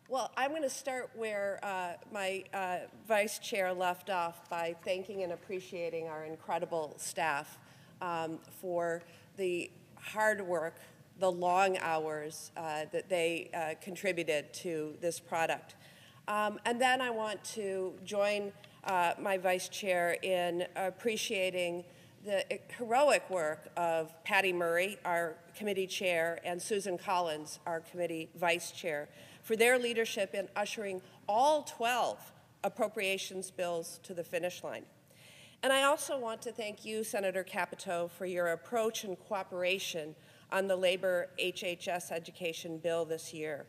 Well, I'm going to start where my vice chair left off by thanking and appreciating our incredible staff for the hard work, the long hours that they contributed to this product. And then I want to join my vice chair in appreciating the heroic work of Patty Murray, our committee chair, and Susan Collins, our committee vice chair, for their leadership in ushering all 12 appropriations bills to the finish line. And I also want to thank you, Senator Capito, for your approach and cooperation on the Labor HHS Education bill this year.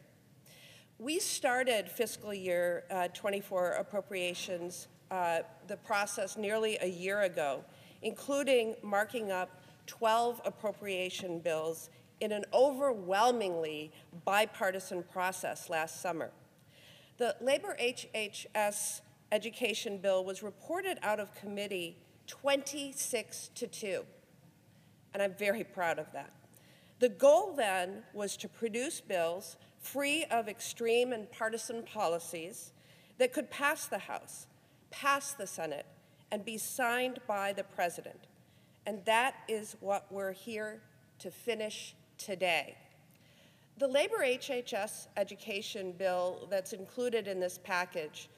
We started fiscal year 24 appropriations, the process nearly a year ago, including marking up 12 appropriation bills in an overwhelmingly bipartisan process last summer. The Labor HHS Education bill was reported out of committee 26-2, and I'm very proud of that. The goal then was to produce bills free of extreme and partisan policies that could pass the House, pass the Senate, and be signed by the President. And that is what we're here to finish today. The Labor HHS Education bill that's included in this package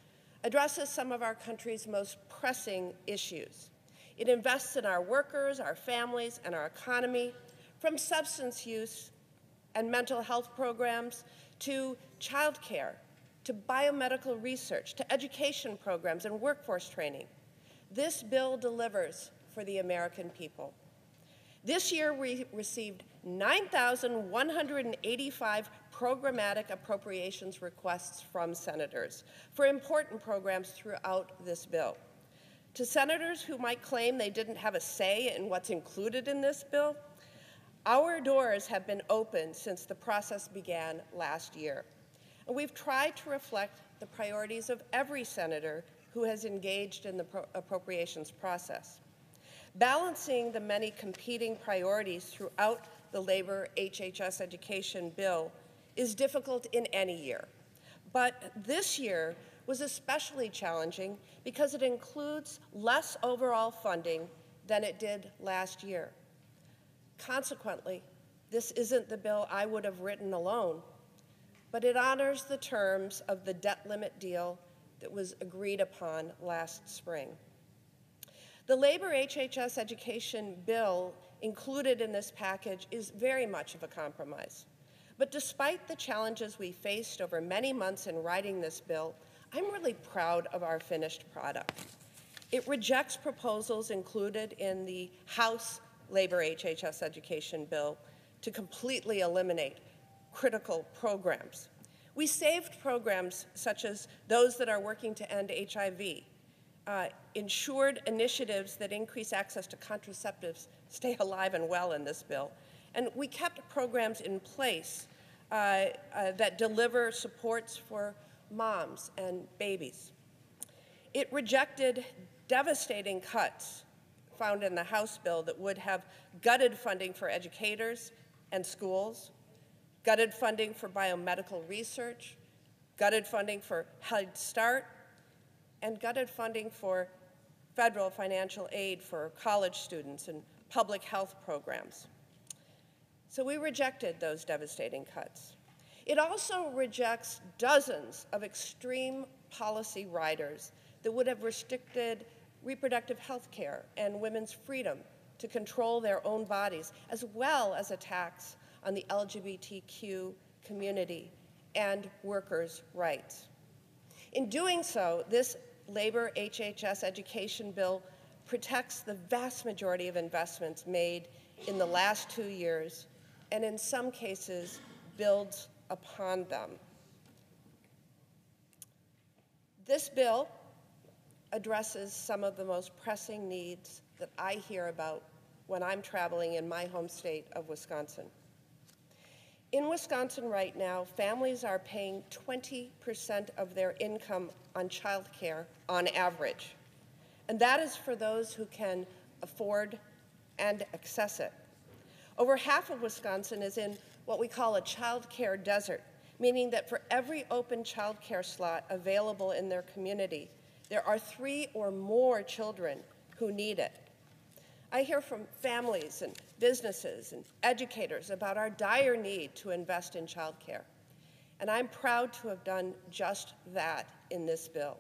addresses some of our country's most pressing issues. It invests in our workers, our families, and our economy, from substance use and mental health programs to child care, to biomedical research, to education programs and workforce training. This bill delivers for the American people. This year, we received 9,185 programmatic appropriations requests from senators for important programs throughout this bill. To senators who might claim they didn't have a say in what's included in this bill, our doors have been open since the process began last year. And we've tried to reflect the priorities of every senator who has engaged in the appropriations process. Balancing the many competing priorities throughout the Labor HHS Education bill is difficult in any year. But this year was especially challenging because it includes less overall funding than it did last year. Consequently, this isn't the bill I would have written alone, but it honors the terms of the debt limit deal that was agreed upon last spring. The Labor HHS Education bill included in this package is very much of a compromise. But despite the challenges we faced over many months in writing this bill, I'm really proud of our finished product. It rejects proposals included in the House Labor HHS Education bill to completely eliminate critical programs. We saved programs such as those that are working to end HIV, ensured initiatives that increase access to contraceptives stay alive and well in this bill, and we kept programs in place that deliver supports for moms and babies. It rejected devastating cuts found in the House bill that would have gutted funding for educators and schools, gutted funding for biomedical research, gutted funding for Head Start, and gutted funding for federal financial aid for college students and public health programs. So we rejected those devastating cuts. It also rejects dozens of extreme policy riders that would have restricted reproductive health care and women's freedom to control their own bodies, as well as attacks on the LGBTQ community and workers' rights. In doing so, this Labor HHS Education bill protects the vast majority of investments made in the last 2 years, and in some cases, builds upon them. This bill addresses some of the most pressing needs that I hear about when I'm traveling in my home state of Wisconsin. In Wisconsin right now, families are paying 20% of their income on child care on average. And that is for those who can afford and access it. Over half of Wisconsin is in what we call a child care desert, meaning that for every open child care slot available in their community, there are 3 or more children who need it. I hear from families and businesses and educators about our dire need to invest in child care, and I'm proud to have done just that in this bill.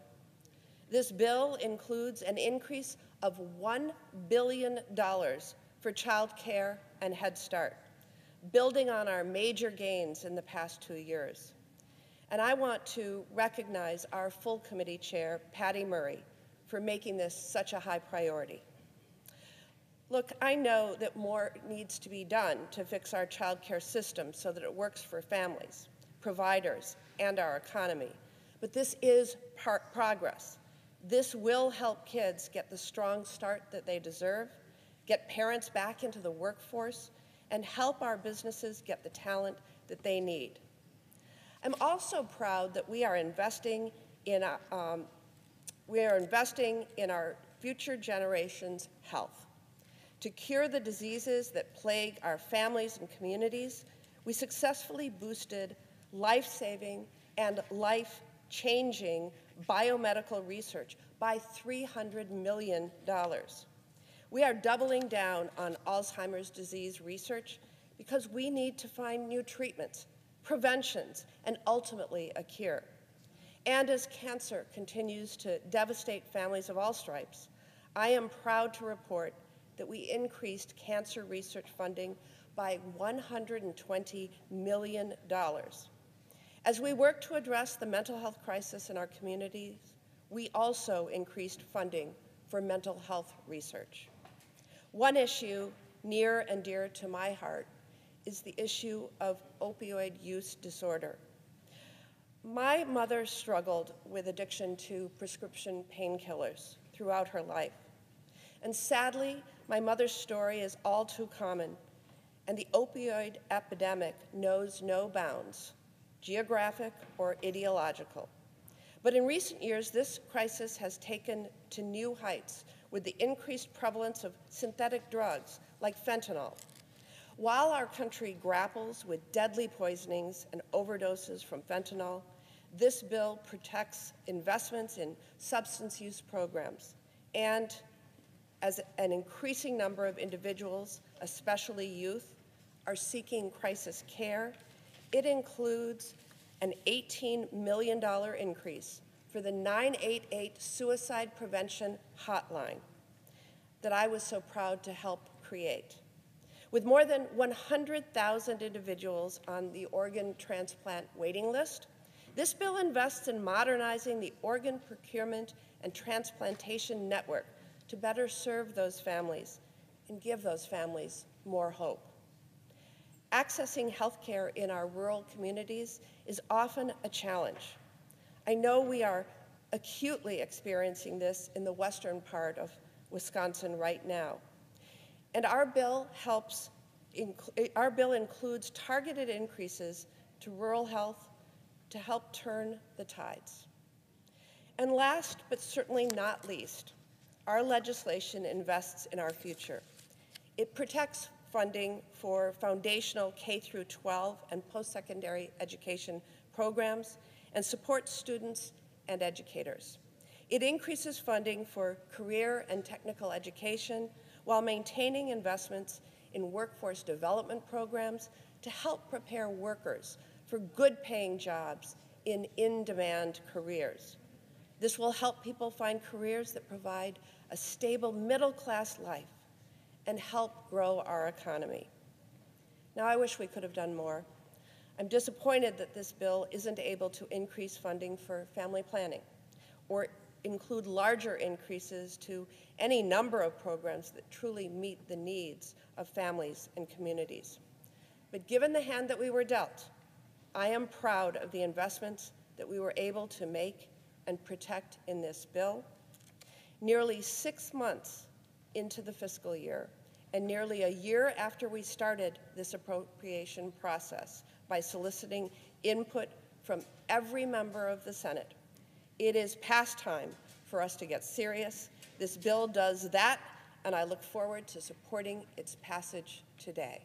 This bill includes an increase of $1 billion for child care and Head Start, building on our major gains in the past 2 years. And I want to recognize our full committee chair, Patty Murray, for making this such a high priority. Look, I know that more needs to be done to fix our child care system so that it works for families, providers, and our economy. But this is progress. This will help kids get the strong start that they deserve, get parents back into the workforce, and help our businesses get the talent that they need. I'm also proud that we are investing in our future generations' health. To cure the diseases that plague our families and communities, we successfully boosted life-saving and life-changing biomedical research by $300 million. We are doubling down on Alzheimer's disease research because we need to find new treatments, preventions, and ultimately a cure. And as cancer continues to devastate families of all stripes, I am proud to report that we increased cancer research funding by $120 million. As we work to address the mental health crisis in our communities, we also increased funding for mental health research. One issue near and dear to my heart is the issue of opioid use disorder. My mother struggled with addiction to prescription painkillers throughout her life. And sadly, my mother's story is all too common, and the opioid epidemic knows no bounds, geographic or ideological. But in recent years, this crisis has taken to new heights with the increased prevalence of synthetic drugs like fentanyl. While our country grapples with deadly poisonings and overdoses from fentanyl, this bill protects investments in substance use programs. And as an increasing number of individuals, especially youth, are seeking crisis care, it includes an $18 million increase for the 988 Suicide Prevention Hotline that I was so proud to help create. With more than 100,000 individuals on the organ transplant waiting list, this bill invests in modernizing the organ procurement and transplantation network to better serve those families and give those families more hope. Accessing health care in our rural communities is often a challenge. I know we are acutely experiencing this in the western part of Wisconsin right now. And our bill includes targeted increases to rural health to help turn the tides. And last, but certainly not least, our legislation invests in our future. It protects funding for foundational K-12 and post-secondary education programs and supports students and educators. It increases funding for career and technical education while maintaining investments in workforce development programs to help prepare workers for good-paying jobs in in-demand careers. This will help people find careers that provide a stable middle-class life and help grow our economy. Now, I wish we could have done more. I'm disappointed that this bill isn't able to increase funding for family planning or include larger increases to any number of programs that truly meet the needs of families and communities. But given the hand that we were dealt, I am proud of the investments that we were able to make and protect in this bill. Nearly 6 months into the fiscal year, and nearly a year after we started this appropriation process by soliciting input from every member of the Senate, it is past time for us to get serious. This bill does that, and I look forward to supporting its passage today.